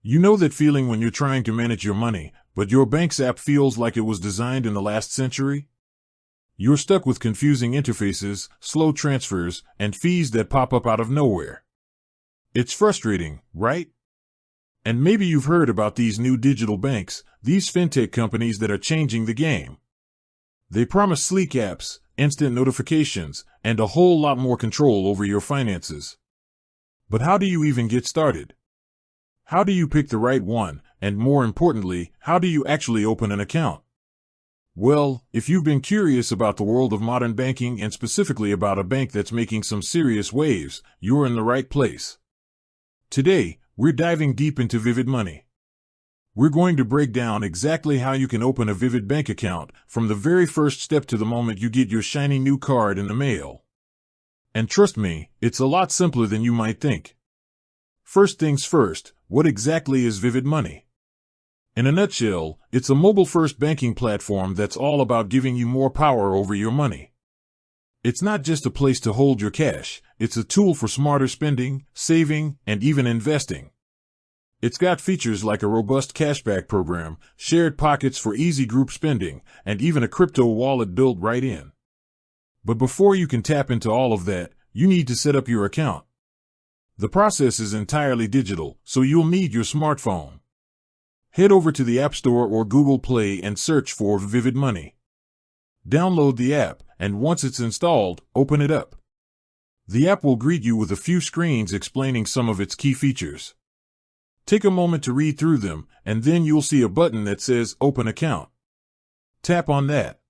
You know that feeling when you're trying to manage your money, but your bank's app feels like it was designed in the last century? You're stuck with confusing interfaces, slow transfers, and fees that pop up out of nowhere. It's frustrating, right? And maybe you've heard about these new digital banks, these fintech companies that are changing the game. They promise sleek apps, instant notifications, and a whole lot more control over your finances. But how do you even get started? How do you pick the right one, and more importantly, how do you actually open an account? Well, if you've been curious about the world of modern banking and specifically about a bank that's making some serious waves, you're in the right place. Today, we're diving deep into Vivid Money. We're going to break down exactly how you can open a Vivid bank account, from the very first step to the moment you get your shiny new card in the mail. And trust me, it's a lot simpler than you might think. First things first, what exactly is Vivid Money? In a nutshell, it's a mobile-first banking platform that's all about giving you more power over your money. It's not just a place to hold your cash, it's a tool for smarter spending, saving, and even investing. It's got features like a robust cashback program, shared pockets for easy group spending, and even a crypto wallet built right in. But before you can tap into all of that, you need to set up your account. The process is entirely digital, so you'll need your smartphone. Head over to the App Store or Google Play and search for Vivid Money. Download the app, and once it's installed, open it up. The app will greet you with a few screens explaining some of its key features. Take a moment to read through them, and then you'll see a button that says Open Account. Tap on that.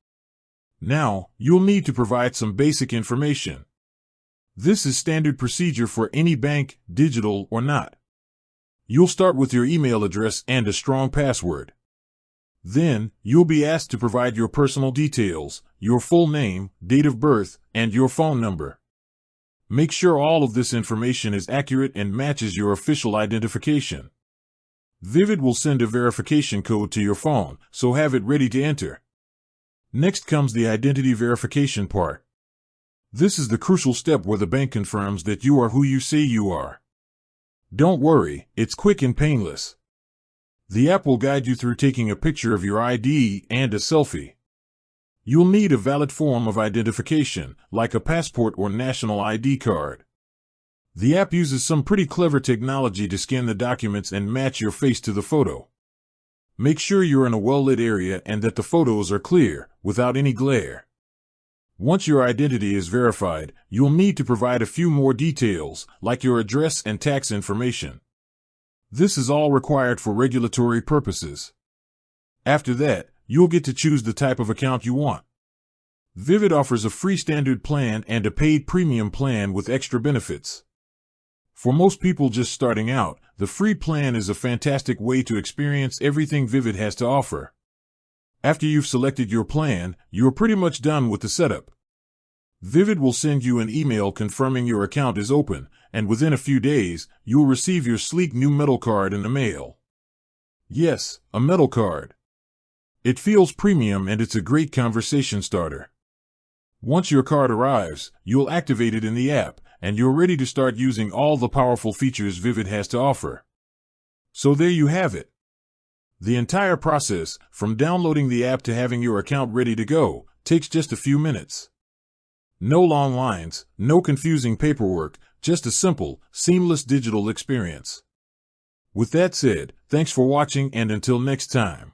Now, you'll need to provide some basic information. This is standard procedure for any bank, digital or not. You'll start with your email address and a strong password. Then, you'll be asked to provide your personal details, your full name, date of birth, and your phone number. Make sure all of this information is accurate and matches your official identification. Vivid will send a verification code to your phone, so have it ready to enter. Next comes the identity verification part. This is the crucial step where the bank confirms that you are who you say you are. Don't worry, it's quick and painless. The app will guide you through taking a picture of your ID and a selfie. You'll need a valid form of identification, like a passport or national ID card. The app uses some pretty clever technology to scan the documents and match your face to the photo. Make sure you're in a well-lit area and that the photos are clear, without any glare. Once your identity is verified, you'll need to provide a few more details, like your address and tax information. This is all required for regulatory purposes. After that, you'll get to choose the type of account you want. Vivid offers a free standard plan and a paid premium plan with extra benefits. For most people just starting out, the free plan is a fantastic way to experience everything Vivid has to offer. After you've selected your plan, you're pretty much done with the setup. Vivid will send you an email confirming your account is open, and within a few days, you'll receive your sleek new metal card in the mail. Yes, a metal card. It feels premium and it's a great conversation starter. Once your card arrives, you'll activate it in the app, and you're ready to start using all the powerful features Vivid has to offer. So there you have it. The entire process, from downloading the app to having your account ready to go, takes just a few minutes. No long lines, no confusing paperwork, just a simple, seamless digital experience. With that said, thanks for watching and until next time.